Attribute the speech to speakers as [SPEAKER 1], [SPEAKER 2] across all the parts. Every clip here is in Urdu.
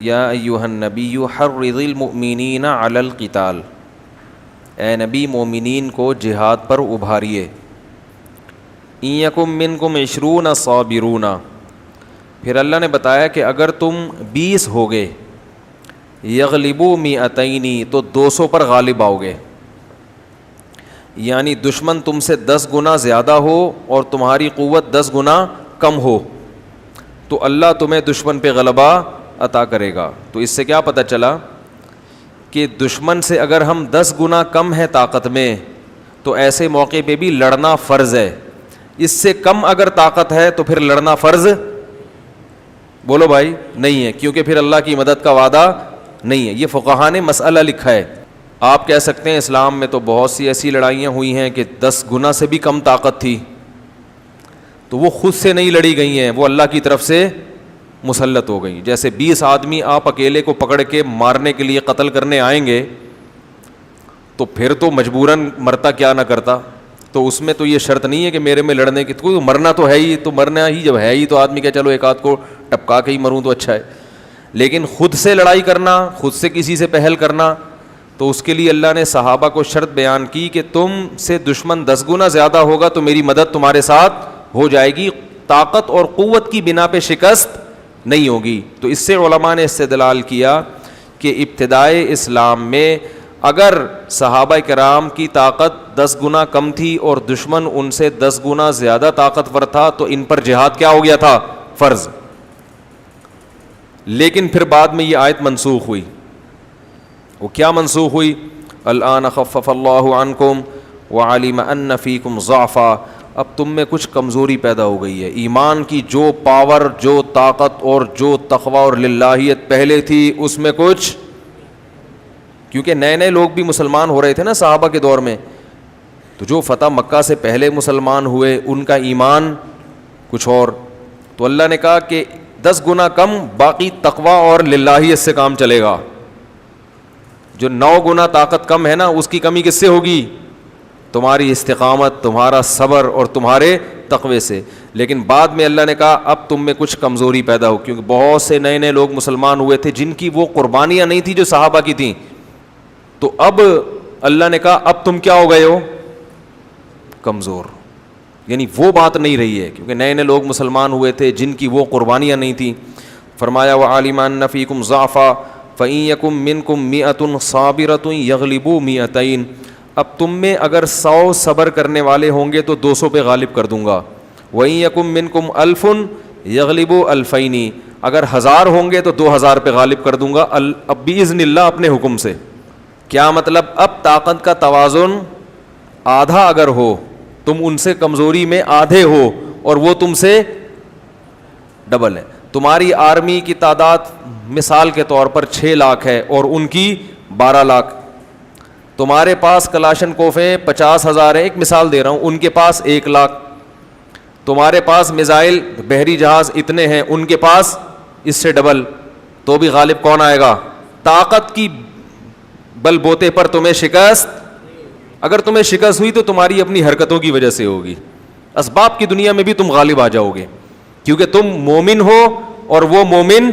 [SPEAKER 1] یا ایھا النبی حرض المؤمنین علی القتال، اے نبی مومنین کو جہاد پر ابھاریے۔ ان یکم منکم 20 صابرون، پھر اللہ نے بتایا کہ اگر تم 20 ہوگے، یغلبوا 200 تو 200 پر غالب آؤ گے، یعنی دشمن تم سے 10 گنا زیادہ ہو اور تمہاری قوت 10 گنا کم ہو تو اللہ تمہیں دشمن پہ غلبہ عطا کرے گا۔ تو اس سے کیا پتہ چلا کہ دشمن سے اگر ہم 10 گنا کم ہیں طاقت میں تو ایسے موقع پہ بھی لڑنا فرض ہے، اس سے کم اگر طاقت ہے تو پھر لڑنا فرض بولو بھائی نہیں ہے، کیونکہ پھر اللہ کی مدد کا وعدہ نہیں ہے۔ یہ فقہاء نے مسئلہ لکھا ہے۔ آپ کہہ سکتے ہیں اسلام میں تو بہت سی ایسی لڑائیاں ہوئی ہیں کہ 10 گنا سے بھی کم طاقت تھی، تو وہ خود سے نہیں لڑی گئی ہیں، وہ اللہ کی طرف سے مسلط ہو گئی۔ جیسے 20 آدمی آپ اکیلے کو پکڑ کے مارنے کے لیے قتل کرنے آئیں گے تو پھر تو مجبوراً مرتا کیا نہ کرتا، تو اس میں تو یہ شرط نہیں ہے کہ میرے میں لڑنے کی، تو مرنا تو ہے ہی، تو مرنا ہی جب ہے ہی تو آدمی کہ چلو ایک آدھ کو ٹپکا کے ہی مروں تو اچھا ہے۔ لیکن خود سے لڑائی کرنا، خود سے کسی سے پہل کرنا، تو اس کے لیے اللہ نے صحابہ کو شرط بیان کی کہ تم سے دشمن 10 گنا زیادہ ہوگا تو میری مدد تمہارے ساتھ ہو جائے گی، طاقت اور قوت کی بنا پہ شکست نہیں ہوگی۔ تو اس سے علماء نے استدلال کیا کہ ابتدائے اسلام میں اگر صحابہ کرام کی طاقت 10 گنا کم تھی اور دشمن ان سے 10 گنا زیادہ طاقتور تھا تو ان پر جہاد کیا ہو گیا تھا؟ فرض۔ لیکن پھر بعد میں یہ آیت منسوخ ہوئی۔ وہ کیا منسوخ ہوئی؟ الآن خفف اللہ عنکم وعلم ان فیکم ضعفا، اب تم میں کچھ کمزوری پیدا ہو گئی ہے، ایمان کی جو پاور، جو طاقت اور جو تقوی اور للہیت پہلے تھی اس میں کچھ، کیونکہ نئے نئے لوگ بھی مسلمان ہو رہے تھے نا صحابہ کے دور میں، تو جو فتح مکہ سے پہلے مسلمان ہوئے ان کا ایمان کچھ اور، تو اللہ نے کہا کہ 10 گنا کم، باقی تقوی اور للہیت سے کام چلے گا۔ جو 9 گنا طاقت کم ہے نا، اس کی کمی کس سے ہوگی؟ تمہاری استقامت، تمہارا صبر اور تمہارے تقوی سے۔ لیکن بعد میں اللہ نے کہا اب تم میں کچھ کمزوری پیدا ہو، کیونکہ بہت سے نئے نئے لوگ مسلمان ہوئے تھے جن کی وہ قربانیاں نہیں تھیں جو صحابہ کی تھیں، تو اب اللہ نے کہا اب تم کیا ہو گئے ہو؟ کمزور۔ یعنی وہ بات نہیں رہی ہے، کیونکہ نئے نئے لوگ مسلمان ہوئے تھے جن کی وہ قربانیاں نہیں تھیں۔ فرمایا وَعَلِمَ أَنَّ فِيكُمْ ضَعْفًا فَإِن يَكُن مِّنكُم 100 صَابِرَةٌ يَغْلِبُوا 200، اب تم میں اگر 100 صبر کرنے والے ہوں گے تو 200 پہ غالب کر دوں گا۔ وَإِن يَكُن مِّنكُمْ 1000 يَغْلِبُوا 2000، اگر 1000 ہوں گے تو 2000 پہ غالب کر دوں گا، اب بِإِذْنِ اللہ، اپنے حکم سے۔ کیا مطلب؟ اب طاقت کا توازن آدھا اگر ہو، تم ان سے کمزوری میں آدھے ہو اور وہ تم سے ڈبل ہے۔ تمہاری آرمی کی تعداد مثال کے طور پر 6 لاکھ ہے اور ان کی 12 لاکھ، تمہارے پاس کلاشن کوفیں 50,000 ہیں، ایک مثال دے رہا ہوں، ان کے پاس 1 لاکھ، تمہارے پاس میزائل بحری جہاز اتنے ہیں، ان کے پاس اس سے ڈبل، تو بھی غالب کون آئے گا؟ طاقت کی بل بوتے پر تمہیں شکست، اگر تمہیں شکست ہوئی تو تمہاری اپنی حرکتوں کی وجہ سے ہوگی، اسباب کی دنیا میں بھی تم غالب آ جاؤ گے، کیونکہ تم مومن ہو اور وہ مومن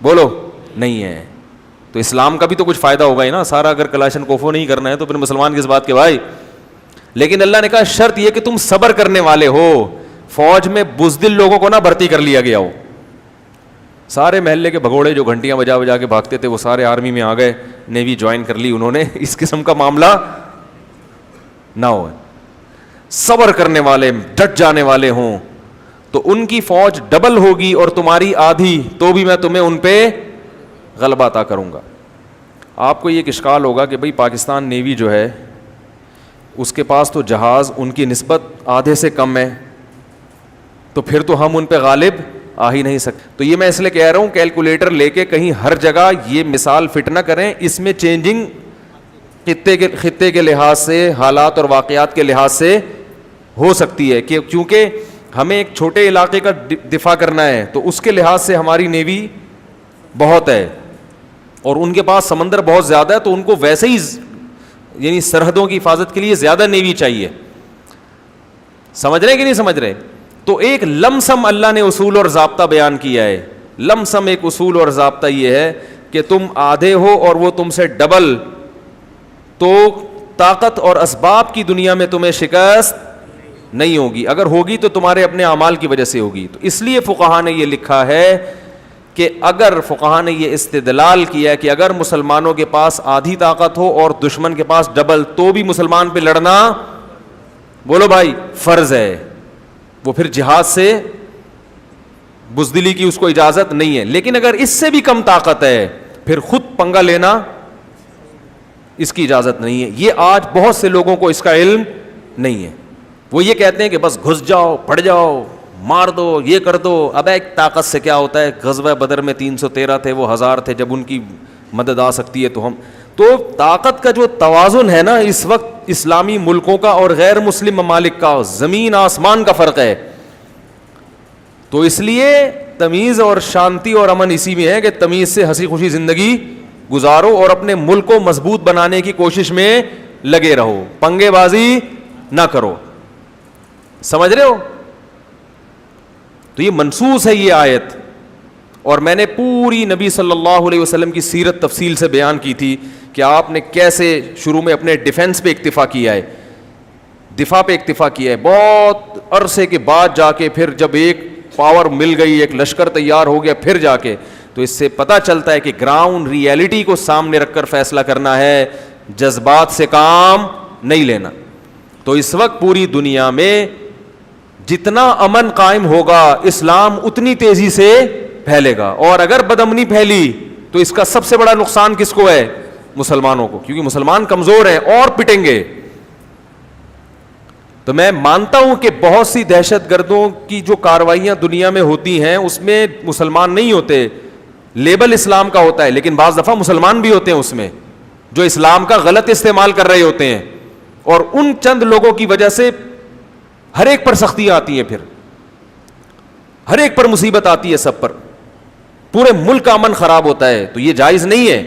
[SPEAKER 1] بولو نہیں ہے۔ تو اسلام کا بھی تو کچھ فائدہ ہوگا ہی نا، سارا اگر کلاشن کوفو نہیں کرنا ہے تو پھر مسلمان کس بات کے بھائی؟ لیکن اللہ نے کہا شرط یہ کہ تم صبر کرنے والے ہو۔ فوج میں بزدل لوگوں کو نہ بھرتی کر لیا گیا ہو، سارے محلے کے بھگوڑے جو گھنٹیاں بجا بجا کے بھاگتے تھے وہ سارے آرمی میں آ گئے، نیوی جوائن کر لی انہوں نے، اس قسم کا معاملہ نہ ہو۔ صبر کرنے والے، ڈٹ جانے والے ہوں تو ان کی فوج ڈبل ہوگی اور تمہاری آدھی، تو بھی میں تمہیں ان پہ غلبہ عطا کروں گا۔ آپ کو یہ ایک اشکال ہوگا کہ بھئی پاکستان نیوی جو ہے اس کے پاس تو جہاز ان کی نسبت آدھے سے کم ہے، تو پھر تو ہم ان پہ غالب آ ہی نہیں سکتے۔ تو یہ میں اس لیے کہہ رہا ہوں کیلکولیٹر لے کے کہیں ہر جگہ یہ مثال فٹ نہ کریں، اس میں چینجنگ خطے کے لحاظ سے، حالات اور واقعات کے لحاظ سے ہو سکتی ہے، کہ کیونکہ ہمیں ایک چھوٹے علاقے کا دفاع کرنا ہے تو اس کے لحاظ سے ہماری نیوی بہت ہے اور ان کے پاس سمندر بہت زیادہ ہے، تو ان کو ویسے ہی یعنی سرحدوں کی حفاظت کے لیے زیادہ نیوی چاہیے۔ سمجھ رہے کہ نہیں سمجھ رہے؟ تو ایک لم سم اللہ نے اصول اور ضابطہ بیان کیا ہے، لم سم ایک اصول اور ضابطہ یہ ہے کہ تم آدھے ہو اور وہ تم سے ڈبل, تو طاقت اور اسباب کی دنیا میں تمہیں شکست نہیں ہوگی, اگر ہوگی تو تمہارے اپنے اعمال کی وجہ سے ہوگی. تو اس لیے فقہا نے یہ لکھا ہے کہ اگر فقہا نے یہ استدلال کیا کہ اگر مسلمانوں کے پاس آدھی طاقت ہو اور دشمن کے پاس ڈبل, تو بھی مسلمان پہ لڑنا, بولو بھائی, فرض ہے. وہ پھر جہاد سے بزدلی کی اس کو اجازت نہیں ہے. لیکن اگر اس سے بھی کم طاقت ہے پھر خود پنگا لینا اس کی اجازت نہیں ہے. یہ آج بہت سے لوگوں کو اس کا علم نہیں ہے. وہ یہ کہتے ہیں کہ بس گھس جاؤ, پڑ جاؤ, مار دو, یہ کر دو. اب ایک طاقت سے کیا ہوتا ہے؟ غزوہ بدر میں 313 تھے, وہ 1000 تھے. جب ان کی مدد آ سکتی ہے تو ہم, تو طاقت کا جو توازن ہے نا اس وقت اسلامی ملکوں کا اور غیر مسلم ممالک کا, زمین آسمان کا فرق ہے. تو اس لیے تمیز اور شانتی اور امن اسی میں ہے کہ تمیز سے ہنسی خوشی زندگی گزارو اور اپنے ملک کو مضبوط بنانے کی کوشش میں لگے رہو, پنگے بازی نہ کرو. سمجھ رہے ہو؟ تو یہ منصوص ہے یہ آیت. اور میں نے پوری نبی صلی اللہ علیہ وسلم کی سیرت تفصیل سے بیان کی تھی کہ آپ نے کیسے شروع میں اپنے ڈیفنس پہ اکتفا کیا ہے, دفاع پہ اکتفا کیا ہے. بہت عرصے کے بعد جا کے پھر جب ایک پاور مل گئی, ایک لشکر تیار ہو گیا, پھر جا کے تو اس سے پتہ چلتا ہے کہ گراؤنڈ ریئلٹی کو سامنے رکھ کر فیصلہ کرنا ہے, جذبات سے کام نہیں لینا. تو اس وقت پوری دنیا میں جتنا امن قائم ہوگا اسلام اتنی تیزی سے پھیلے گا, اور اگر بدامنی پھیلی تو اس کا سب سے بڑا نقصان کس کو ہے؟ مسلمانوں کو, کیونکہ مسلمان کمزور ہیں اور پٹیں گے. تو میں مانتا ہوں کہ بہت سی دہشت گردوں کی جو کارروائیاں دنیا میں ہوتی ہیں اس میں مسلمان نہیں ہوتے, لیبل اسلام کا ہوتا ہے, لیکن بعض دفعہ مسلمان بھی ہوتے ہیں اس میں جو اسلام کا غلط استعمال کر رہے ہوتے ہیں, اور ان چند لوگوں کی وجہ سے ہر ایک پر سختیاں آتی ہیں, پھر ہر ایک پر مصیبت آتی ہے, سب پر, پورے ملک کا امن خراب ہوتا ہے. تو یہ جائز نہیں ہے.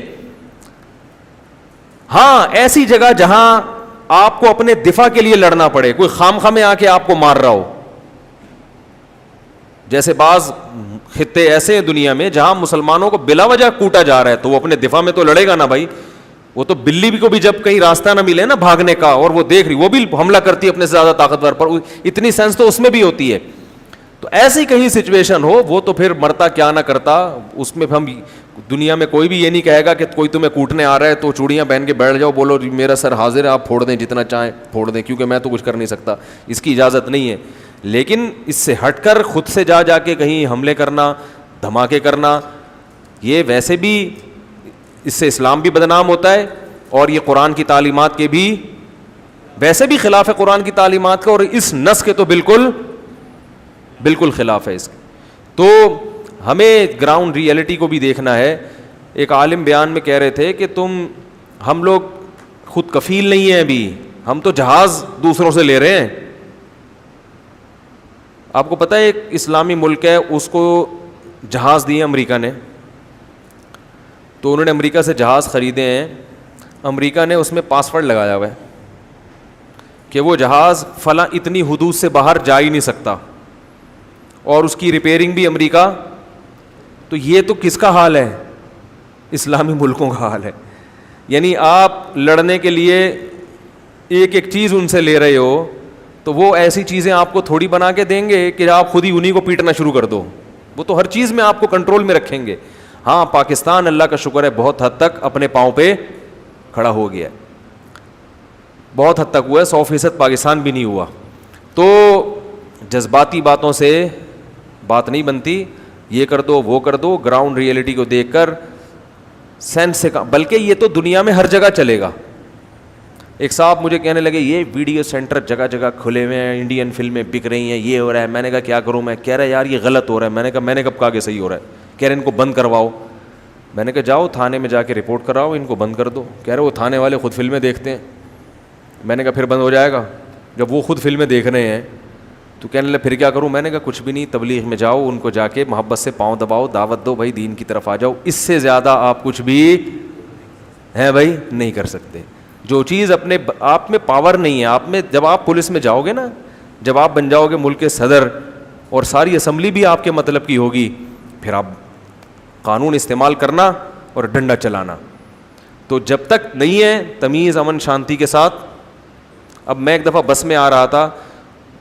[SPEAKER 1] ہاں ایسی جگہ جہاں آپ کو اپنے دفاع کے لیے لڑنا پڑے, کوئی خام خامے آ کے آپ کو مار رہا ہو, جیسے بعض خطے ایسے ہیں دنیا میں جہاں مسلمانوں کو بلا وجہ کوٹا جا رہا ہے, تو وہ اپنے دفاع میں تو لڑے گا نا بھائی. وہ تو بلی بھی کو بھی جب کہیں راستہ نہ ملے نا بھاگنے کا, اور وہ دیکھ رہی, وہ بھی حملہ کرتی ہے اپنے سے زیادہ طاقتور پر, اتنی سینس تو اس میں بھی ہوتی ہے. تو ایسی کہیں سچویشن ہو وہ تو پھر مرتا کیا نہ کرتا, اس میں ہم دنیا میں کوئی بھی یہ نہیں کہے گا کہ کوئی تمہیں کوٹنے آ رہا ہے تو چوڑیاں پہن کے بیٹھ جاؤ, بولو میرا سر حاضر ہے, آپ پھوڑ دیں جتنا چاہیں پھوڑ دیں, کیونکہ میں تو کچھ کر نہیں سکتا, اس کی اجازت نہیں ہے. لیکن اس سے ہٹ کر خود سے جا کے کہیں حملے کرنا, دھماکے کرنا, یہ ویسے بھی اس سے اسلام بھی بدنام ہوتا ہے, اور یہ قرآن کی تعلیمات کے بھی ویسے بھی خلاف ہے, قرآن کی تعلیمات کا, اور اس نص کے تو بالکل خلاف ہے اس کے. تو ہمیں گراؤنڈ ریئلٹی کو بھی دیکھنا ہے. ایک عالم بیان میں کہہ رہے تھے کہ ہم لوگ خود کفیل نہیں ہیں ابھی, ہم تو جہاز دوسروں سے لے رہے ہیں. آپ کو پتہ ہے ایک اسلامی ملک ہے, اس کو جہاز دیے امریکہ نے, تو انہوں نے امریکہ سے جہاز خریدے ہیں. امریکہ نے اس میں پاسورڈ لگایا ہوا ہے کہ وہ جہاز فلاں اتنی حدود سے باہر جا ہی نہیں سکتا, اور اس کی ریپیئرنگ بھی امریکہ. تو یہ تو کس کا حال ہے؟ اسلامی ملکوں کا حال ہے. یعنی آپ لڑنے کے لیے ایک ایک چیز ان سے لے رہے ہو, تو وہ ایسی چیزیں آپ کو تھوڑی بنا کے دیں گے کہ آپ خود ہی انہی کو پیٹنا شروع کر دو. وہ تو ہر چیز میں آپ کو کنٹرول میں رکھیں گے. ہاں پاکستان اللہ کا شکر ہے بہت حد تک اپنے پاؤں پہ کھڑا ہو گیا ہے, بہت حد تک ہوا ہے, 100% پاکستان بھی نہیں ہوا. تو جذباتی باتوں سے بات نہیں بنتی, یہ کر دو وہ کر دو, گراؤنڈ ریئلٹی کو دیکھ کر سینس سے بلکہ یہ تو دنیا میں ہر جگہ چلے گا. ایک صاحب مجھے کہنے لگے یہ ویڈیو سینٹر جگہ جگہ کھلے ہوئے ہیں, انڈین فلمیں بک رہی ہیں, یہ ہو رہا ہے. میں نے کہا کیا کروں میں؟ کہہ رہا ہے یار یہ غلط ہو رہا ہے. میں نے کب کہا کہ صحیح ہو رہا ہے؟ کہہ رہے ان کو بند کرواؤ. میں نے کہا جاؤ تھانے میں جا کے رپورٹ کراؤ, ان کو بند کر دو. کہہ رہے وہ تھانے والے خود فلمیں دیکھتے ہیں. میں نے کہا پھر بند ہو جائے گا جب وہ خود فلمیں دیکھ رہے ہیں. تو کہنے لگا پھر کیا کروں؟ میں نے کہا کچھ بھی نہیں, تبلیغ میں جاؤ, ان کو جا کے محبت سے پاؤں دباؤ, دعوت دو, بھائی دین کی طرف آ جاؤ. اس سے زیادہ آپ کچھ بھی ہیں بھائی نہیں کر سکتے. جو چیز اپنے آپ میں پاور نہیں ہے, آپ میں جب آپ پولیس میں جاؤ گے نا, جب آپ بن جاؤ گے ملک کے صدر اور ساری اسمبلی بھی آپ کے مطلب کی ہوگی, پھر آپ قانون استعمال کرنا اور ڈنڈا چلانا. تو جب تک نہیں ہے تمیز امن شانتی کے ساتھ. اب میں ایک دفعہ بس میں آ رہا تھا,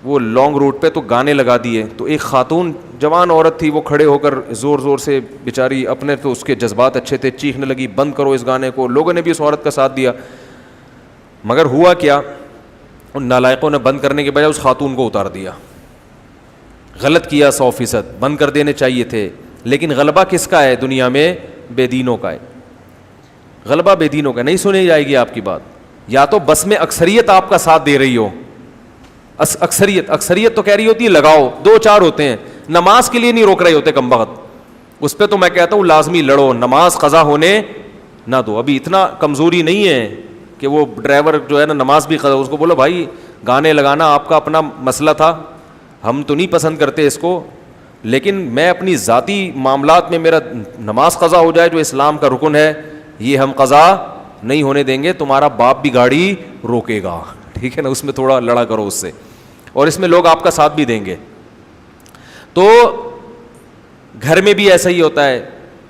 [SPEAKER 1] وہ لانگ روٹ پہ, تو گانے لگا دیے, تو ایک خاتون جوان عورت تھی, وہ کھڑے ہو کر زور زور سے بیچاری, اپنے تو اس کے جذبات اچھے تھے, چیخنے لگی بند کرو اس گانے کو. لوگوں نے بھی اس عورت کا ساتھ دیا, مگر ہوا کیا, ان نالائقوں نے بند کرنے کے بجائے اس خاتون کو اتار دیا. غلط کیا 100%, بند کر دینے چاہیے تھے. لیکن غلبہ کس کا ہے دنیا میں؟ بے دینوں کا ہے. غلبہ بے دینوں کا, نہیں سنی جائے گی آپ کی بات. یا تو بس میں اکثریت آپ کا ساتھ دے رہی ہو, اکثریت تو کہہ رہی ہوتی ہے لگاؤ, 2-4 ہوتے ہیں نماز کے لیے نہیں روک رہے ہوتے کم بخت, اس پہ تو میں کہتا ہوں لازمی لڑو, نماز قضا ہونے نہ دو. ابھی اتنا کمزوری نہیں ہے کہ وہ ڈرائیور جو ہے نا نماز بھی قضا, اس کو بولو بھائی گانے لگانا آپ کا اپنا مسئلہ تھا, ہم تو نہیں پسند کرتے اس کو, لیکن میں اپنی ذاتی معاملات میں میرا نماز قضا ہو جائے جو اسلام کا رکن ہے, یہ ہم قضا نہیں ہونے دیں گے. تمہارا باپ بھی گاڑی روکے گا, ٹھیک ہے نا, اس میں تھوڑا لڑا کرو اس سے, اور اس میں لوگ آپ کا ساتھ بھی دیں گے. تو گھر میں بھی ایسا ہی ہوتا ہے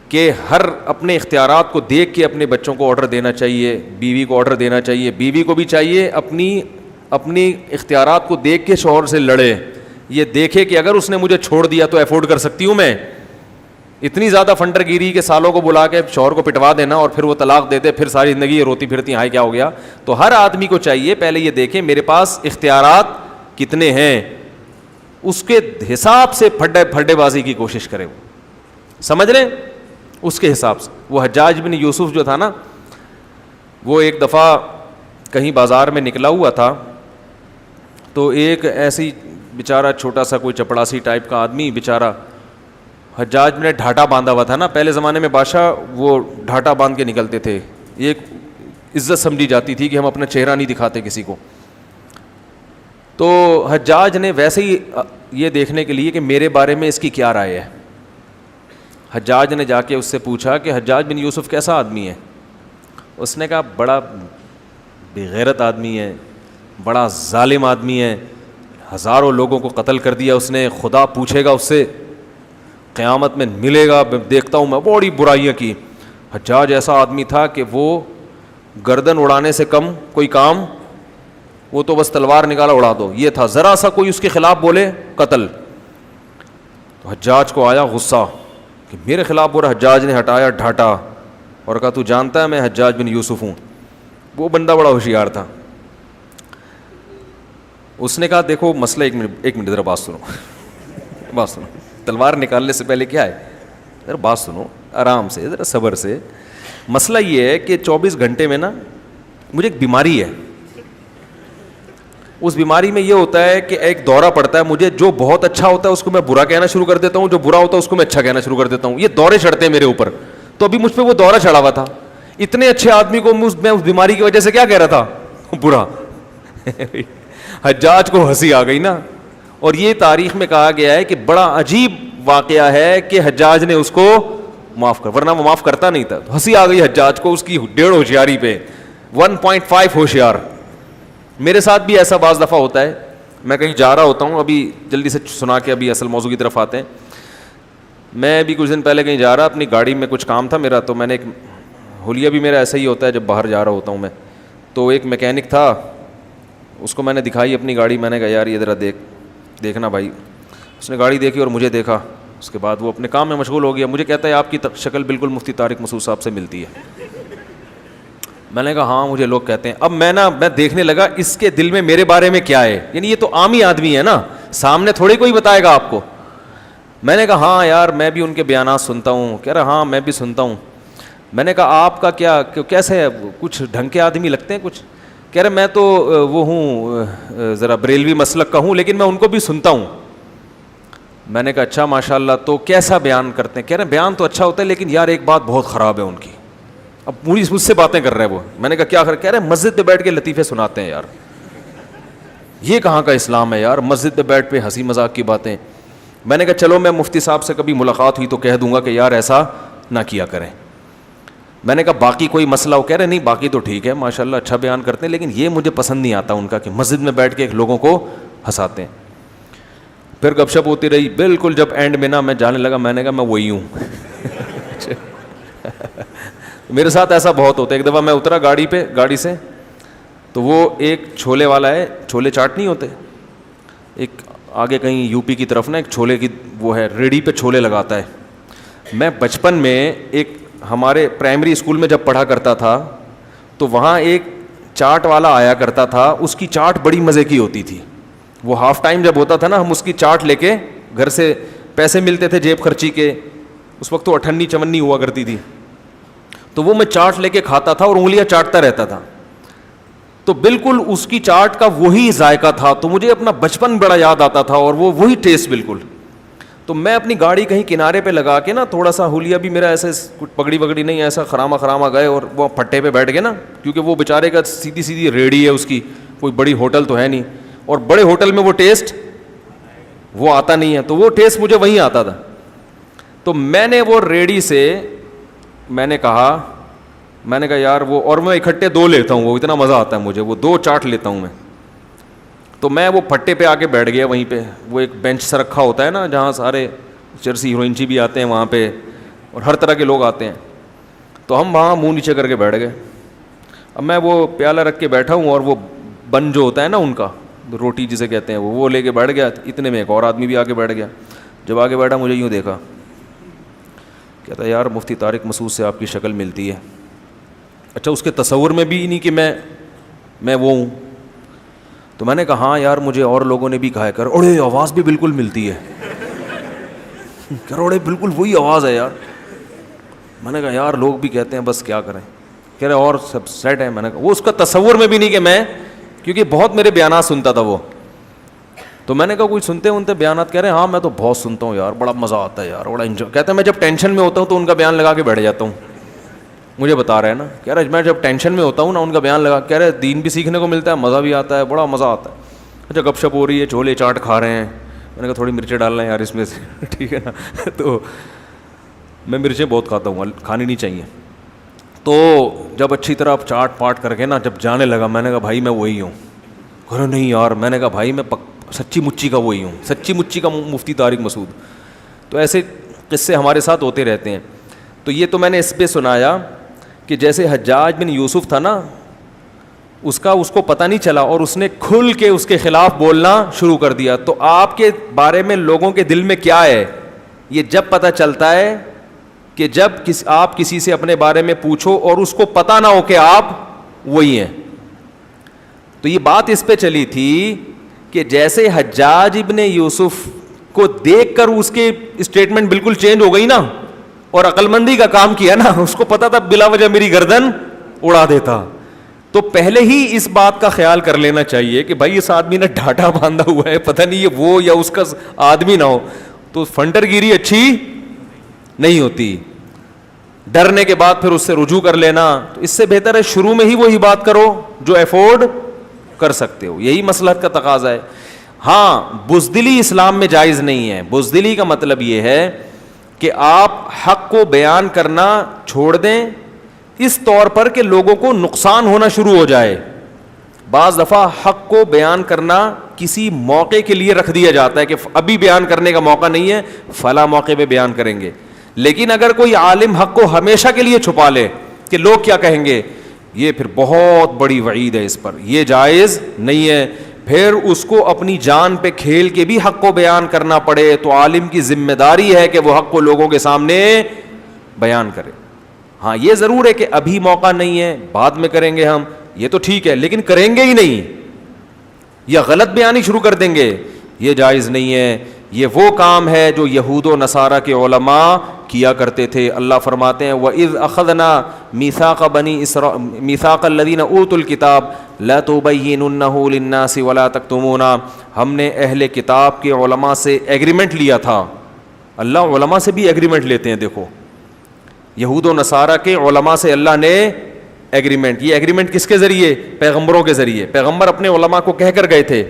[SPEAKER 1] کہ ہر اپنے اختیارات کو دیکھ کے اپنے بچوں کو آرڈر دینا چاہیے, بیوی کو آرڈر دینا چاہیے, بیوی کو بھی چاہیے اپنی اختیارات کو دیکھ کے شوہر سے لڑے, یہ دیکھے کہ اگر اس نے مجھے چھوڑ دیا تو افورڈ کر سکتی ہوں میں. اتنی زیادہ فنڈر گیری کے سالوں کو بلا کے شوہر کو پٹوا دینا اور پھر وہ طلاق دیتے, پھر ساری زندگی یہ روتی پھرتی ہائے کیا ہو گیا. تو ہر آدمی کو چاہیے پہلے یہ دیکھیں میرے پاس اختیارات کتنے ہیں, اس کے حساب سے پھڈے بازی کی کوشش کرے. سمجھ رہے ہیں, اس کے حساب سے. وہ حجاج بن یوسف جو تھا نا, وہ ایک دفعہ کہیں بازار میں نکلا ہوا تھا, تو ایک ایسی بیچارہ چھوٹا سا کوئی چپڑاسی ٹائپ کا آدمی بیچارہ, حجاج نے ڈھاٹا باندھا ہوا تھا نا, پہلے زمانے میں بادشاہ وہ ڈھاٹا باندھ کے نکلتے تھے, ایک عزت سمجھی جاتی تھی کہ ہم اپنا چہرہ نہیں دکھاتے کسی کو. تو حجاج نے ویسے ہی یہ دیکھنے کے لیے کہ میرے بارے میں اس کی کیا رائے ہے, حجاج نے جا کے اس سے پوچھا کہ حجاج بن یوسف کیسا آدمی ہے. اس نے کہا بڑا بے غیرت آدمی ہے, بڑا ظالم آدمی ہے, ہزاروں لوگوں کو قتل کر دیا اس نے, خدا پوچھے گا اس سے قیامت میں ملے گا, دیکھتا ہوں میں بڑی برائیاں کی. حجاج ایسا آدمی تھا کہ وہ گردن اڑانے سے کم کوئی کام, وہ تو بس تلوار نکالا اڑا دو, یہ تھا. ذرا سا کوئی اس کے خلاف بولے قتل. تو حجاج کو آیا غصہ کہ میرے خلاف بول رہا. حجاج نے ہٹایا ڈھاٹا اور کہا تو جانتا ہے میں حجاج بن یوسف ہوں. وہ بندہ بڑا ہوشیار تھا. اس نے کہا دیکھو مسئلہ, ایک منٹ ذرا بات سنو, تلوار نکالنے سے پہلے کیا ہے, ذرا بات سنو آرام سے, ذرا صبر سے. مسئلہ یہ ہے کہ 24 گھنٹے میں نا مجھے ایک بیماری ہے, اس بیماری میں یہ ہوتا ہے کہ ایک دورہ پڑتا ہے مجھے, جو بہت اچھا ہوتا ہے اس کو میں برا کہنا شروع کر دیتا ہوں, جو برا ہوتا ہے اس کو میں اچھا کہنا شروع کر دیتا ہوں. یہ دورے چڑھتے ہیں میرے اوپر. تو ابھی مجھ پہ وہ دورہ چڑھا ہوا تھا. اتنے اچھے آدمی کو میں اس بیماری کی وجہ سے کیا کہہ رہا تھا, برا. حجاج کو ہنسی آ گئی نا. اور یہ تاریخ میں کہا گیا ہے کہ بڑا عجیب واقعہ ہے کہ حجاج نے اس کو معاف کر, ورنہ وہ معاف کرتا نہیں تھا. ہنسی آ گئی حجاج کو اس کی 1.5 ہوشیاری پہ, 1.5 ہوشیار. میرے ساتھ بھی ایسا بعض دفعہ ہوتا ہے, میں کہیں جا رہا ہوتا ہوں, ابھی جلدی سے سنا کے ابھی اصل موضوع کی طرف آتے ہیں. میں ابھی کچھ دن پہلے کہیں جا رہا, اپنی گاڑی میں کچھ کام تھا میرا, تو میں نے ایک حلیہ بھی میرا ایسا ہی ہوتا ہے جب باہر جا رہا ہوتا ہوں میں, تو ایک میکینک تھا, اس کو میں نے دکھائی اپنی گاڑی. میں نے کہا یار یہ ذرا دیکھنا بھائی. اس نے گاڑی دیکھی اور مجھے دیکھا, اس کے بعد وہ اپنے کام میں مشغول ہو گیا. مجھے کہتا ہے آپ کی شکل بالکل مفتی طارق مسعود صاحب سے ملتی ہے. میں نے کہا ہاں مجھے لوگ کہتے ہیں. اب میں دیکھنے لگا اس کے دل میں میرے بارے میں کیا ہے, یعنی یہ تو عام ہی آدمی ہے نا, سامنے تھوڑی کوئی بتائے گا آپ کو. میں نے کہا ہاں یار میں بھی ان کے بیانات سنتا ہوں. کہہ رہا ہاں میں بھی سنتا ہوں. میں نے کہا آپ کا کیا کیسے ہے, کچھ ڈھنگ کے آدمی لگتے ہیں کچھ. کہہ رہے میں تو وہ ہوں ذرا بریلوی مسلک کا ہوں, لیکن میں ان کو بھی سنتا ہوں. میں نے کہا اچھا ماشاء اللہ, تو کیسا بیان کرتے ہیں. کہہ رہے بیان تو اچھا ہوتا ہے لیکن یار ایک بات بہت خراب ہے ان کی. اب پوری مجھ سے باتیں کر رہے ہیں وہ. میں نے کہا کیا کہہ رہے مسجد پہ بیٹھ کے لطیفے سناتے ہیں. یار یہ کہاں کا اسلام ہے یار, مسجد پہ بیٹھ پہ ہنسی مذاق کی باتیں. میں نے کہا چلو میں مفتی صاحب سے کبھی ملاقات ہوئی تو کہہ دوں گا کہ یار ایسا نہ کیا کریں. میں نے کہا باقی کوئی مسئلہ ہو. کہہ رہے نہیں باقی تو ٹھیک ہے ماشاء اللہ اچھا بیان کرتے ہیں, لیکن یہ مجھے پسند نہیں آتا ان کا کہ مسجد میں بیٹھ کے لوگوں کو ہنساتے ہیں. پھر گپ شپ ہوتی رہی. بالکل جب اینڈ میں نا میں جانے لگا, میں نے کہا میں وہی ہوں. میرے ساتھ ایسا بہت ہوتا ہے. ایک دفعہ میں اترا گاڑی سے, تو وہ ایک چھولے والا ہے, چھولے چاٹ نہیں ہوتے, ایک آگے کہیں یو پی کی طرف نا ایک چھولے کی وہ ہے, ریڑھی پہ چھولے لگاتا ہے. میں بچپن میں ایک ہمارے پرائمری اسکول میں جب پڑھا کرتا تھا تو وہاں ایک چاٹ والا آیا کرتا تھا, اس کی چاٹ بڑی مزے کی ہوتی تھی. وہ ہاف ٹائم جب ہوتا تھا نا, ہم اس کی چاٹ لے کے گھر سے, پیسے ملتے تھے جیب خرچی کے, اس وقت تو 58 54 ہوا کرتی تھی, تو وہ میں چاٹ لے کے کھاتا تھا اور انگلیاں چاٹتا رہتا تھا. تو بالکل اس کی چاٹ کا وہی ذائقہ تھا, تو مجھے اپنا بچپن بڑا یاد آتا تھا اور وہ وہی ٹیسٹ بالکل. تو میں اپنی گاڑی کہیں کنارے پہ لگا کے نا, تھوڑا سا ہولیا بھی میرا ایسے کچھ پگڑی وگڑی نہیں, ایسا خراما گئے اور وہ پھٹے پہ بیٹھ گئے نا, کیونکہ وہ بیچارے کا سیدھی ریڑھی ہے اس کی, کوئی بڑی ہوٹل تو ہے نہیں, اور بڑے ہوٹل میں وہ ٹیسٹ وہ آتا نہیں ہے, تو وہ ٹیسٹ مجھے وہیں آتا تھا. تو میں نے وہ ریڑھی سے میں نے کہا یار وہ, اور میں اکٹھے 2 لیتا ہوں, وہ اتنا مزہ آتا ہے مجھے, وہ 2 چاٹ لیتا ہوں میں. تو میں وہ پھٹے پہ آ کے بیٹھ گیا وہیں پہ, وہ ایک بینچ سے رکھا ہوتا ہے نا جہاں سارے چرسی ہیروئنچی بھی آتے ہیں وہاں پہ, اور ہر طرح کے لوگ آتے ہیں. تو ہم وہاں منہ نیچے کر کے بیٹھ گئے. اب میں وہ پیالہ رکھ کے بیٹھا ہوں, اور وہ بن جو ہوتا ہے نا ان کا, روٹی جسے کہتے ہیں, وہ لے کے بیٹھ گیا. اتنے میں ایک اور آدمی بھی آ کے بیٹھ گیا. جب آگے بیٹھا مجھے یوں دیکھا, کہتا ہے یار مفتی طارق مسعود سے آپ کی شکل ملتی ہے. اچھا, اس کے تصور میں بھی نہیں کہ میں وہ ہوں. تو میں نے کہا ہاں یار مجھے اور لوگوں نے بھی کہا ہے, کر اوڑے آواز بھی بالکل ملتی ہے, کر اوڑے بالکل وہی آواز ہے یار. میں نے کہا یار لوگ بھی کہتے ہیں, بس کیا کریں. کہہ رہے اور سب سیٹ ہے. میں نے کہا وہ اس کا تصور میں بھی نہیں کہ میں, کیونکہ بہت میرے بیانات سنتا تھا وہ. تو میں نے کہا کوئی سنتے بیانات. کہہ رہے ہیں ہاں میں تو بہت سنتا ہوں یار, بڑا مزہ آتا ہے یار, بڑا انجوائے. کہتے ہیں میں جب ٹینشن میں ہوتا ہوں تو ان کا بیان لگا کے بیٹھ جاتا ہوں. مجھے بتا رہے ہیں نا, کہہ رہے میں جب ٹینشن میں ہوتا ہوں نا ان کا بیان لگا, کہہ رہے دین بھی سیکھنے کو ملتا ہے, مزہ بھی آتا ہے, بڑا مزہ آتا ہے. اچھا گپ شپ ہو رہی ہے, چھولے چاٹ کھا رہے ہیں. میں نے کہا تھوڑی مرچیں ڈالنا ہے یار اس میں سے, ٹھیک ہے نا. تو میں مرچیں بہت کھاتا ہوں, کھانی نہیں چاہیے. تو جب اچھی طرح چاٹ پاٹ کر کے نا جب جانے لگا, میں نے کہا بھائی میں وہی ہوں. کہہ رہے نہیں یار. میں نے کہا بھائی میں سچی مچی کا وہی ہوں, سچی مچی کا مفتی طارق مسعود. تو ایسے قصے ہمارے ساتھ ہوتے رہتے ہیں. تو یہ تو میں نے اس پہ سنایا کہ جیسے حجاج بن یوسف تھا نا, اس کو پتہ نہیں چلا اور اس نے کھل کے اس کے خلاف بولنا شروع کر دیا. تو آپ کے بارے میں لوگوں کے دل میں کیا ہے, یہ جب پتہ چلتا ہے کہ جب آپ کسی سے اپنے بارے میں پوچھو اور اس کو پتہ نہ ہو کہ آپ وہی ہیں. تو یہ بات اس پہ چلی تھی کہ جیسے حجاج ابن یوسف کو دیکھ کر اس کے اسٹیٹمنٹ بالکل چینج ہو گئی نا, اور عقل مندی کا کام کیا نا, اس کو پتا تھا بلا وجہ میری گردن اڑا دیتا. تو پہلے ہی اس بات کا خیال کر لینا چاہیے کہ بھائی اس آدمی نے ڈھاٹا باندھا ہوا ہے, پتہ نہیں یہ وہ یا اس کا آدمی نہ ہو, تو فنٹر گیری اچھی نہیں ہوتی. ڈرنے کے بعد پھر اس سے رجوع کر لینا, تو اس سے بہتر ہے شروع میں ہی وہی بات کرو جو افورڈ کر سکتے ہو. یہی مصلحت کا تقاضا ہے. ہاں بزدلی اسلام میں جائز نہیں ہے. بزدلی کا مطلب یہ ہے کہ آپ حق کو بیان کرنا چھوڑ دیں اس طور پر کہ لوگوں کو نقصان ہونا شروع ہو جائے. بعض دفعہ حق کو بیان کرنا کسی موقع کے لیے رکھ دیا جاتا ہے کہ ابھی بیان کرنے کا موقع نہیں ہے, فلاں موقع پہ بیان کریں گے. لیکن اگر کوئی عالم حق کو ہمیشہ کے لیے چھپا لے کہ لوگ کیا کہیں گے, یہ پھر بہت بڑی وعید ہے اس پر, یہ جائز نہیں ہے. پھر اس کو اپنی جان پہ کھیل کے بھی حق کو بیان کرنا پڑے تو عالم کی ذمہ داری ہے کہ وہ حق کو لوگوں کے سامنے بیان کرے. ہاں یہ ضرور ہے کہ ابھی موقع نہیں ہے, بعد میں کریں گے ہم, یہ تو ٹھیک ہے, لیکن کریں گے ہی نہیں یا غلط بیانی شروع کر دیں گے, یہ جائز نہیں ہے. یہ وہ کام ہے جو یہود و نصارہ کے علماء کیا کرتے تھے. اللہ فرماتے ہیں وَإِذْ أَخَذْنَا مِيثَاقَ مِيثَاقَ الَّذِينَ أُوتُوا الْكِتَابَ لَا تُبَيِّنُنَّهُ لِلنَّاسِ وَلَا تَكْتُمُونَ. ہم نے اہل کتاب کے علماء سے ایگریمنٹ لیا تھا. اللہ علماء سے بھی ایگریمنٹ لیتے ہیں. دیکھو یہود و نصارہ کے علماء سے اللہ نے ایگریمنٹ, یہ ایگریمنٹ کس کے ذریعے, پیغمبروں کے ذریعے. پیغمبر اپنے علماء کو کہہ کر گئے تھے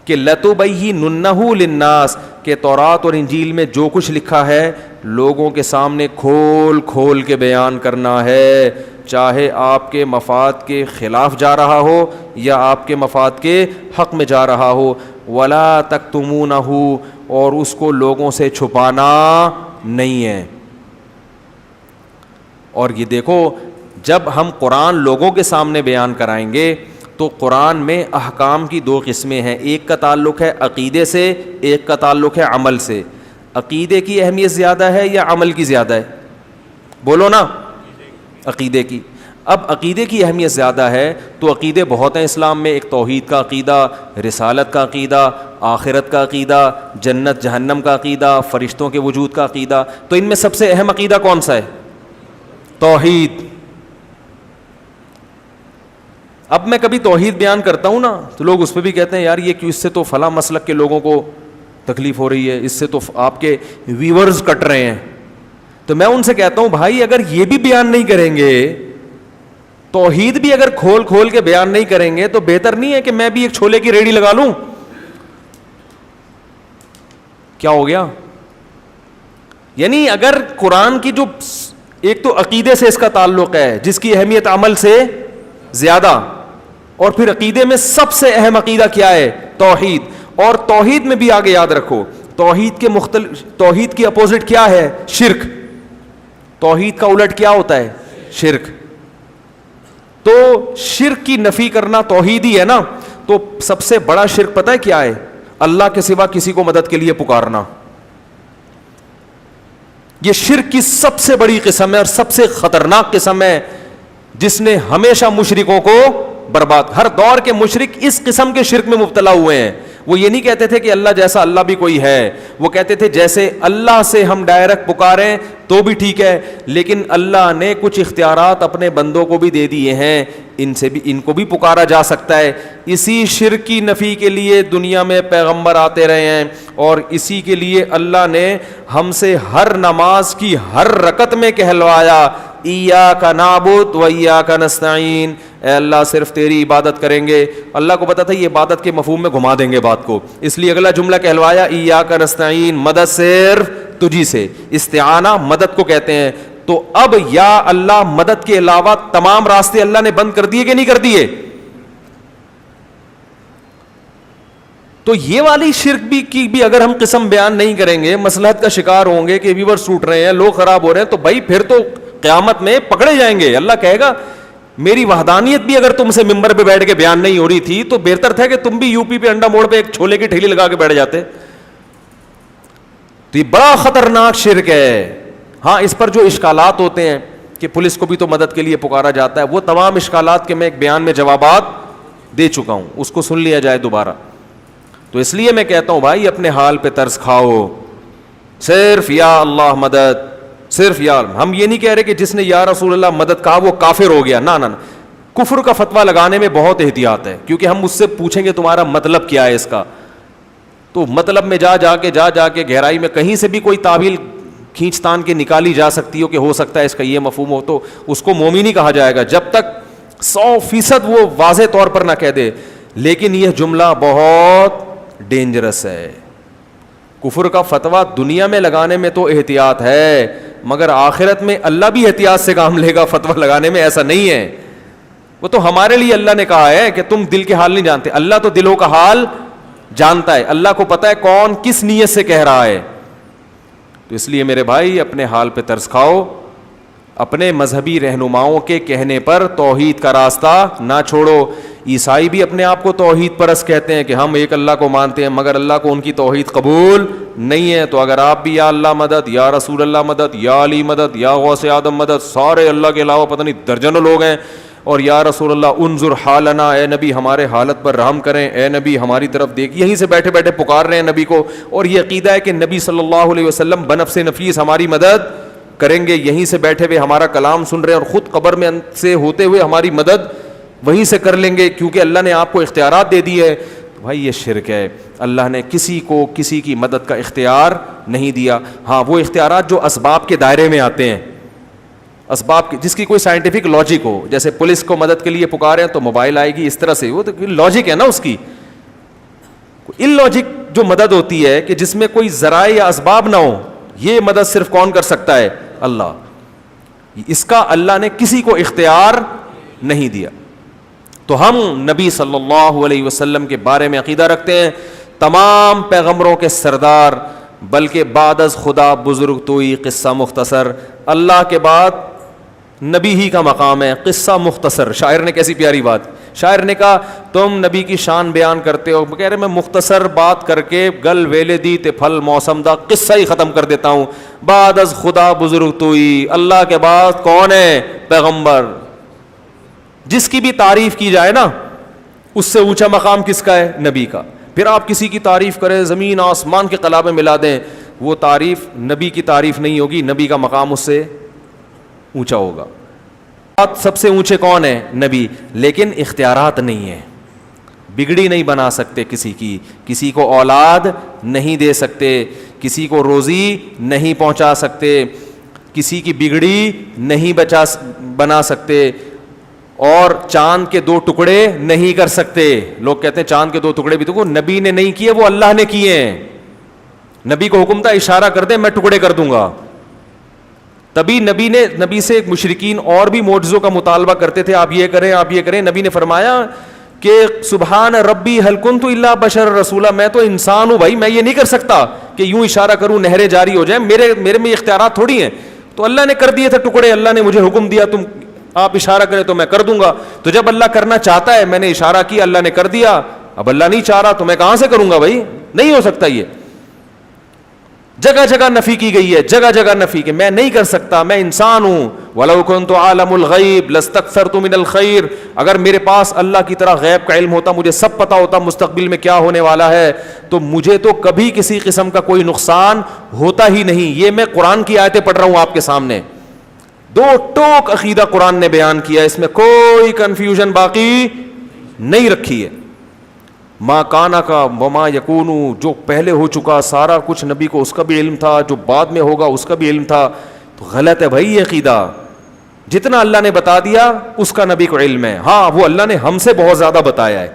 [SPEAKER 1] کہ لَتُبَيِّنُنَّهُ لِلنَّاسِ, کہ تورات اور انجیل میں جو کچھ لکھا ہے لوگوں کے سامنے کھول کھول کے بیان کرنا ہے, چاہے آپ کے مفاد کے خلاف جا رہا ہو یا آپ کے مفاد کے حق میں جا رہا ہو. وَلَا تَكْتُمُونَهُ, اور اس کو لوگوں سے چھپانا نہیں ہے. اور یہ دیکھو جب ہم قرآن لوگوں کے سامنے بیان کرائیں گے تو قرآن میں احکام کی دو قسمیں ہیں, ایک کا تعلق ہے عقیدے سے, ایک کا تعلق ہے عمل سے. عقیدے کی اہمیت زیادہ ہے یا عمل کی زیادہ ہے؟ بولو نا. عقیدے کی. اب عقیدے کی اہمیت زیادہ ہے تو عقیدے بہت ہیں اسلام میں. ایک توحید کا عقیدہ, رسالت کا عقیدہ, آخرت کا عقیدہ, جنت جہنم کا عقیدہ, فرشتوں کے وجود کا عقیدہ. تو ان میں سب سے اہم عقیدہ کون سا ہے؟ توحید. اب میں کبھی توحید بیان کرتا ہوں نا تو لوگ اس پہ بھی کہتے ہیں یار یہ کیوں, اس سے تو فلاں مسلک کے لوگوں کو تکلیف ہو رہی ہے, اس سے تو آپ کے ویورز کٹ رہے ہیں. تو میں ان سے کہتا ہوں بھائی اگر یہ بھی بیان نہیں کریں گے, توحید بھی اگر کھول کھول کے بیان نہیں کریں گے تو بہتر نہیں ہے کہ میں بھی ایک چھولے کی ریڑھی لگا لوں؟ کیا ہو گیا؟ یعنی اگر قرآن کی جو ایک تو عقیدے سے اس کا تعلق ہے جس کی اہمیت عمل سے زیادہ, اور پھر عقیدے میں سب سے اہم عقیدہ کیا ہے؟ توحید. اور توحید میں بھی آگے یاد رکھو توحید کی اپوزٹ کیا ہے؟ شرک. توحید کا الٹ کیا ہوتا ہے؟ شرک. تو شرک کی نفی کرنا توحید ہی ہے نا. تو سب سے بڑا شرک پتہ ہے کیا ہے؟ اللہ کے سوا کسی کو مدد کے لیے پکارنا. یہ شرک کی سب سے بڑی قسم ہے اور سب سے خطرناک قسم ہے جس نے ہمیشہ مشرکوں کو برباد. ہر دور کے مشرک اس قسم کے شرک میں مبتلا ہوئے ہیں. وہ یہ نہیں کہتے تھے کہ اللہ جیسا اللہ بھی کوئی ہے, وہ کہتے تھے جیسے اللہ سے ہم ڈائریکٹ پکاریں تو بھی ٹھیک ہے, لیکن اللہ نے کچھ اختیارات اپنے بندوں کو بھی دے دیے ہیں, ان کو بھی پکارا جا سکتا ہے. اسی شرک کی نفی کے لیے دنیا میں پیغمبر آتے رہے ہیں, اور اسی کے لیے اللہ نے ہم سے ہر نماز کی ہر رکعت میں کہلوایا ایاک نعبد و ایاک نستعین, اے اللہ صرف تیری عبادت کریں گے. اللہ کو پتا تھا یہ عبادت کے مفہوم میں گھما دیں گے بات کو, اس لیے اگلا جملہ کہلوایا ایاک نستعین, مدد صرف تجھی سے. استعانہ مدد کو کہتے ہیں. تو اب یا اللہ مدد کے علاوہ تمام راستے اللہ نے بند کر دیے کہ نہیں کر دیے؟ تو یہ والی شرک کی بھی اگر ہم قسم بیان نہیں کریں گے, مصلحت کا شکار ہوں گے کہ ویورز ٹوٹ رہے ہیں, لوگ خراب ہو رہے ہیں, تو بھائی پھر تو قیامت میں پکڑے جائیں گے. اللہ کہے گا میری وحدانیت بھی اگر تم سے ممبر پہ بیٹھ کے بیان نہیں ہو رہی تھی تو بہتر تھا کہ تم بھی یو پی پہ انڈا موڑ پہ ایک چھولے کی ٹھیلی لگا کے بیٹھ جاتے. تو یہ بڑا خطرناک شرک ہے. ہاں اس پر جو اشکالات ہوتے ہیں کہ پولیس کو بھی تو مدد کے لیے پکارا جاتا ہے, وہ تمام اشکالات کے میں ایک بیان میں جوابات دے چکا ہوں, اس کو سن لیا جائے دوبارہ. تو اس لیے میں کہتا ہوں بھائی اپنے حال پہ ترس کھاؤ, صرف یا اللہ مدد, صرف یا. ہم یہ نہیں کہہ رہے کہ جس نے یا رسول اللہ مدد کہا وہ کافر ہو گیا, نہ. کفر کا فتویٰ لگانے میں بہت احتیاط ہے, کیونکہ ہم اس سے پوچھیں گے تمہارا مطلب کیا ہے اس کا, تو مطلب میں جا کے گہرائی میں کہیں سے بھی کوئی تعویل کھینچ تان کے نکالی جا سکتی ہو کہ ہو سکتا ہے اس کا یہ مفہوم ہو, تو اس کو مومن ہی کہا جائے گا جب تک 100% وہ واضح طور پر نہ کہہ دے. لیکن یہ جملہ بہت ڈینجرس ہے. کفر کا فتویٰ دنیا میں لگانے میں تو احتیاط ہے, مگر آخرت میں اللہ بھی احتیاط سے کام لے گا فتویٰ لگانے میں, ایسا نہیں ہے. وہ تو ہمارے لیے اللہ نے کہا ہے کہ تم دل کے حال نہیں جانتے, اللہ تو دلوں کا حال جانتا ہے. اللہ کو پتا ہے کون کس نیت سے کہہ رہا ہے. تو اس لیے میرے بھائی اپنے حال پہ ترس کھاؤ, اپنے مذہبی رہنماؤں کے کہنے پر توحید کا راستہ نہ چھوڑو. عیسائی بھی اپنے آپ کو توحید پرست کہتے ہیں کہ ہم ایک اللہ کو مانتے ہیں, مگر اللہ کو ان کی توحید قبول نہیں ہے. تو اگر آپ بھی یا اللہ مدد, یا رسول اللہ مدد, یا علی مدد, یا غوث آدم مدد, سارے اللہ کے علاوہ پتہ نہیں درجنوں لوگ ہیں, اور یا رسول اللہ انظر حالنا, اے نبی ہمارے حالت پر رحم کریں, اے نبی ہماری طرف دیکھ, یہیں سے بیٹھے بیٹھے پکار رہے ہیں نبی کو, اور یہ عقیدہ ہے کہ نبی صلی اللہ علیہ وسلم بنفس نفیس ہماری مدد کریں گے, یہیں سے بیٹھے ہوئے ہمارا کلام سن رہے ہیں, اور خود قبر میں سے ہوتے ہوئے ہماری مدد وہیں سے کر لیں گے کیونکہ اللہ نے آپ کو اختیارات دے دی ہے. بھائی یہ شرک ہے. اللہ نے کسی کو کسی کی مدد کا اختیار نہیں دیا. ہاں وہ اختیارات جو اسباب کے دائرے میں آتے ہیں, اسباب جس کی کوئی سائنٹیفک لاجک ہو, جیسے پولیس کو مدد کے لیے پکارے تو موبائل آئے گی اس طرح سے, وہ تو لاجک ہے نا اس کی. ان لاجک جو مدد ہوتی ہے کہ جس میں کوئی ذرائع یا اسباب نہ ہو, یہ مدد صرف کون کر سکتا ہے؟ اللہ. اس کا اللہ نے کسی کو اختیار نہیں دیا. تو ہم نبی صلی اللہ علیہ وسلم کے بارے میں عقیدہ رکھتے ہیں تمام پیغمبروں کے سردار, بلکہ بعد از خدا بزرگ توئی قصہ مختصر, اللہ کے بعد نبی ہی کا مقام ہے. قصہ مختصر. شاعر نے کیسی پیاری بات, شاعر نے کہا تم نبی کی شان بیان کرتے ہو, کہہ رہے میں مختصر بات کر کے گل ویلے دی تے پھل موسم دا قصہ ہی ختم کر دیتا ہوں. بعد از خدا بزرگ توئی, اللہ کے بعد کون ہے؟ پیغمبر. جس کی بھی تعریف کی جائے نا, اس سے اونچا مقام کس کا ہے؟ نبی کا. پھر آپ کسی کی تعریف کریں, زمین آسمان کے قلابے ملا دیں, وہ تعریف نبی کی تعریف نہیں ہوگی, نبی کا مقام اس سے اونچا ہوگا. سب سے اونچے کون ہیں؟ نبی. لیکن اختیارات نہیں ہیں, بگڑی نہیں بنا سکتے کسی کی, کسی کو اولاد نہیں دے سکتے, کسی کو روزی نہیں پہنچا سکتے, کسی کی بگڑی نہیں بنا سکتے, اور چاند کے 2 ٹکڑے نہیں کر سکتے. لوگ کہتے ہیں چاند کے 2 ٹکڑے بھی تو وہ نبی نے نہیں کیے, وہ اللہ نے کیے ہیں. نبی کو حکم تھا اشارہ کر دیں میں ٹکڑے کر دوں گا. تبھی نبی سے مشرکین اور بھی معجزوں کا مطالبہ کرتے تھے, آپ یہ کریں آپ یہ کریں. نبی نے فرمایا کہ سبحان ربی هل كنت الا بشر رسولا, میں تو انسان ہوں بھائی, میں یہ نہیں کر سکتا کہ یوں اشارہ کروں نہریں جاری ہو جائیں, میرے میں اختیارات تھوڑی ہیں. تو اللہ نے کر دیے تھے ٹکڑے, اللہ نے مجھے حکم دیا تم آپ اشارہ کریں تو میں کر دوں گا. تو جب اللہ کرنا چاہتا ہے, میں نے اشارہ کیا اللہ نے کر دیا, اب اللہ نہیں چاہ رہا تو میں کہاں سے کروں گا بھائی, نہیں ہو سکتا. یہ جگہ جگہ نفی کی گئی ہے, جگہ جگہ نفی کہ میں نہیں کر سکتا, میں انسان ہوں. وَلَوْ كُنْتُ عَالَمُ الْغَيْبِ لَاسْتَكْثَرْتُ مِنَ الْخَيْرِ, اگر میرے پاس اللہ کی طرح غیب کا علم ہوتا, مجھے سب پتا ہوتا مستقبل میں کیا ہونے والا ہے, تو مجھے تو کبھی کسی قسم کا کوئی نقصان ہوتا ہی نہیں. یہ میں قرآن کی آیتیں پڑھ رہا ہوں آپ کے سامنے, 2 ٹوک عقیدہ قرآن نے بیان کیا, اس میں کوئی کنفیوژن باقی نہیں رکھی ہے. ما کانا کا وما یکونو, جو پہلے ہو چکا سارا کچھ نبی کو اس کا بھی علم تھا, جو بعد میں ہوگا اس کا بھی علم تھا. تو غلط ہے بھائی یہ عقیدہ. جتنا اللہ نے بتا دیا اس کا نبی کو علم ہے. ہاں وہ اللہ نے ہم سے بہت زیادہ بتایا ہے.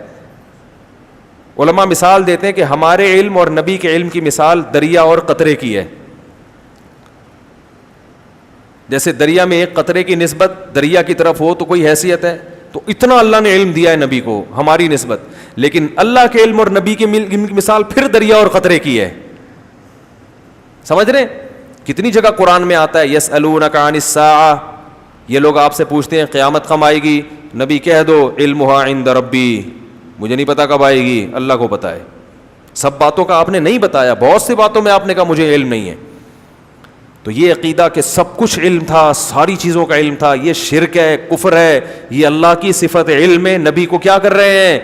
[SPEAKER 1] علماء مثال دیتے ہیں کہ ہمارے علم اور نبی کے علم کی مثال دریا اور قطرے کی ہے. جیسے دریا میں ایک قطرے کی نسبت دریا کی طرف ہو تو کوئی حیثیت ہے, تو اتنا اللہ نے علم دیا ہے نبی کو ہماری نسبت. لیکن اللہ کے علم اور نبی کی مثال پھر دریا اور قطرے کی ہے. سمجھ رہے ہیں؟ کتنی جگہ قرآن میں آتا ہے یسألونک عن الساعہ, یہ لوگ آپ سے پوچھتے ہیں قیامت کب آئے گی, نبی کہہ دو علمھا عند ربی, مجھے نہیں پتا کب آئے گی, اللہ کو پتا ہے. سب باتوں کا آپ نے نہیں بتایا, بہت سی باتوں میں آپ نے کہا مجھے علم نہیں ہے. تو یہ عقیدہ کہ سب کچھ علم تھا, ساری چیزوں کا علم تھا, یہ شرک ہے, کفر ہے. یہ اللہ کی صفت علم ہے, نبی کو کیا کر رہے ہیں؟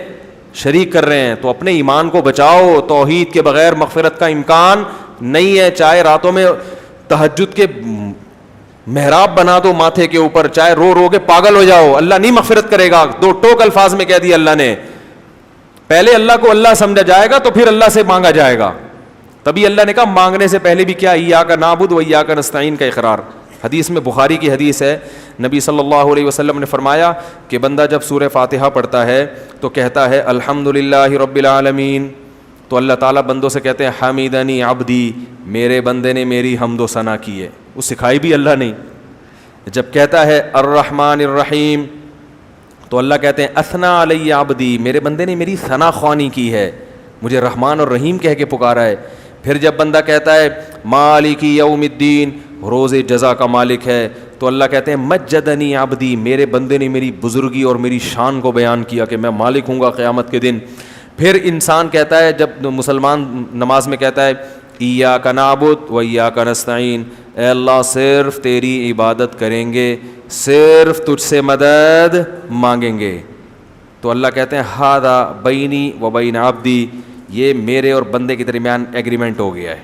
[SPEAKER 1] شریک کر رہے ہیں. تو اپنے ایمان کو بچاؤ, توحید کے بغیر مغفرت کا امکان نہیں ہے. چاہے راتوں میں تہجد کے محراب بنا دو ماتھے کے اوپر, چاہے رو رو کے پاگل ہو جاؤ, اللہ نہیں مغفرت کرے گا. 2 ٹوک الفاظ میں کہہ دیا اللہ نے. پہلے اللہ کو اللہ سمجھا جائے گا تو پھر اللہ سے مانگا جائے گا. تبھی اللہ نے کہا مانگنے سے پہلے بھی کیا, ایاک نعبد و ایاک نستعین کا اقرار. حدیث میں, بخاری کی حدیث ہے, نبی صلی اللہ علیہ وسلم نے فرمایا کہ بندہ جب سورہ فاتحہ پڑھتا ہے تو کہتا ہے الحمدللہ رب العالمین, تو اللہ تعالیٰ بندوں سے کہتے ہیں حمیدنی عبدی, میرے بندے نے میری حمد و ثنا کی ہے. وہ سکھائی بھی اللہ نے. جب کہتا ہے الرحمن الرحیم تو اللہ کہتے ہیں اثنا علی عبدی, میرے بندے نے میری ثنا خوانی کی ہے, مجھے رحمان اور رحیم کہہ کے پکارا ہے. پھر جب بندہ کہتا ہے مالک یوم الدین, روز جزا کا مالک ہے, تو اللہ کہتے ہیں مجدنی عبدی, میرے بندے نے میری بزرگی اور میری شان کو بیان کیا کہ میں مالک ہوں گا قیامت کے دن. پھر انسان کہتا ہے, جب مسلمان نماز میں کہتا ہے ایاک نعبد و ایاک نستعین, اے اللہ صرف تیری عبادت کریں گے, صرف تجھ سے مدد مانگیں گے. تو اللہ کہتے ہیں ھذا بینی و بین عبدی, یہ میرے اور بندے کے درمیان ایگریمنٹ ہو گیا ہے.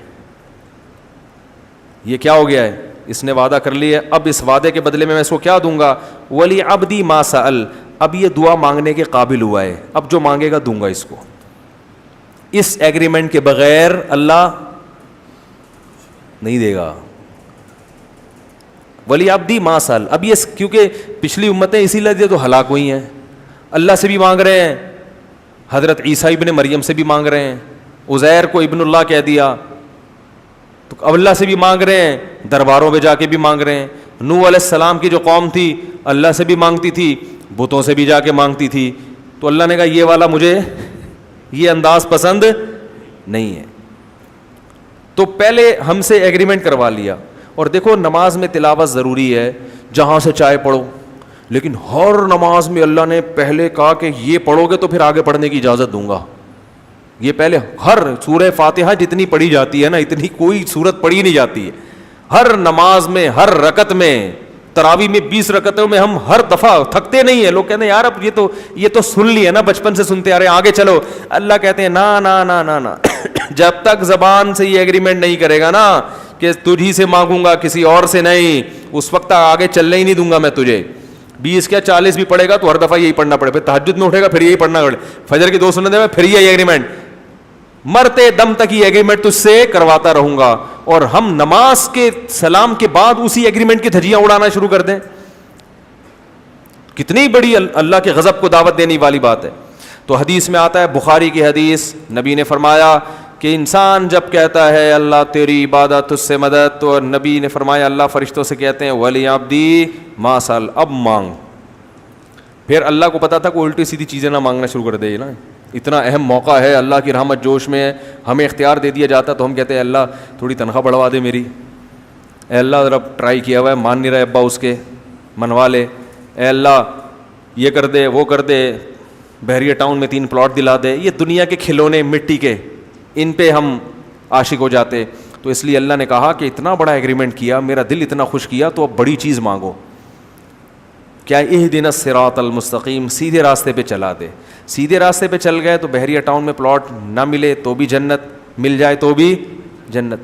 [SPEAKER 1] یہ کیا ہو گیا ہے؟ اس نے وعدہ کر لیا, اب اس وعدے کے بدلے میں اس کو کیا دوں گا, ولی عبدی ما سأل, اب یہ دعا مانگنے کے قابل ہوا ہے, اب جو مانگے گا دوں گا اس کو. اس ایگریمنٹ کے بغیر اللہ نہیں دے گا. ولی عبدی ما سأل, اب یہ کیونکہ پچھلی امتیں اسی لیے تو ہلاک ہوئی ہیں, اللہ سے بھی مانگ رہے ہیں, حضرت عیسیٰ ابن مریم سے بھی مانگ رہے ہیں, عزیر کو ابن اللہ کہہ دیا, تو اب اللہ سے بھی مانگ رہے ہیں, درباروں پہ جا کے بھی مانگ رہے ہیں. نوح علیہ السلام کی جو قوم تھی اللہ سے بھی مانگتی تھی, بتوں سے بھی جا کے مانگتی تھی. تو اللہ نے کہا یہ والا مجھے یہ انداز پسند نہیں ہے. تو پہلے ہم سے ایگریمنٹ کروا لیا, اور دیکھو نماز میں تلاوت ضروری ہے, جہاں سے چاہے پڑھو, لیکن ہر نماز میں اللہ نے پہلے کہا کہ یہ پڑھو گے تو پھر آگے پڑھنے کی اجازت دوں گا. یہ پہلے ہر سورہ فاتحہ جتنی پڑھی جاتی ہے نا, اتنی کوئی سورت پڑھی نہیں جاتی ہے. ہر نماز میں, ہر رکعت میں, تراویح میں 20 رکعتوں میں ہم ہر دفعہ تھکتے نہیں ہیں. لوگ کہتے ہیں یار اب یہ تو سن لی ہے نا, بچپن سے سنتے آ رہے ہیں, آگے چلو. اللہ کہتے ہیں نا نا نا نا نا, جب تک زبان سے یہ ایگریمنٹ نہیں کرے گا نا کہ تجھی سے مانگوں گا کسی اور سے نہیں, اس وقت آگے چلنے ہی نہیں دوں گا میں تجھے. 20 کیا 40 بھی پڑھے گا تو ہر دفعہ یہی پڑھنا پڑے, پھر تہجد میں اٹھے گا پھر یہی پڑھنا پڑے, فجر کی 2 سنتیں میں پھر یہی ایگریمنٹ, مرتے دم تک یہ ایگریمنٹ تجھ سے کرواتا رہوں گا. اور ہم نماز کے سلام کے بعد اسی ایگریمنٹ کی دھجیاں اڑانا شروع کر دیں, کتنی بڑی اللہ کے غضب کو دعوت دینے والی بات ہے. تو حدیث میں آتا ہے, بخاری کی حدیث, نبی نے فرمایا کہ انسان جب کہتا ہے اللہ تیری عبادت تجھ سے مدد, تو نبی نے فرمایا اللہ فرشتوں سے کہتے ہیں ولی عبدی ما سال, اب مانگ. پھر اللہ کو پتا تھا کہ الٹی سیدھی چیزیں نہ مانگنا شروع کر دے نا, اتنا اہم موقع ہے, اللہ کی رحمت جوش میں ہے, ہمیں اختیار دے دیا جاتا تو ہم کہتے ہیں اللہ تھوڑی تنخواہ بڑھوا دے میری, اے اللہ ذرا ٹرائی کیا ہوا ہے, مان نہیں رہے ابا اس کے, منوا لے, اے اللہ یہ کر دے وہ کر دے, بحریہ ٹاؤن میں 3 پلاٹ دلا دے. یہ دنیا کے کھلونے مٹی کے, ان پہ ہم عاشق ہو جاتے. تو اس لیے اللہ نے کہا کہ اتنا بڑا ایگریمنٹ کیا, میرا دل اتنا خوش کیا, تو اب بڑی چیز مانگو. کیا اہدنا الصراط المستقیم, سیدھے راستے پہ چلا دے. سیدھے راستے پہ چل گئے تو بحریہ ٹاؤن میں پلاٹ نہ ملے تو بھی جنت, مل جائے تو بھی جنت.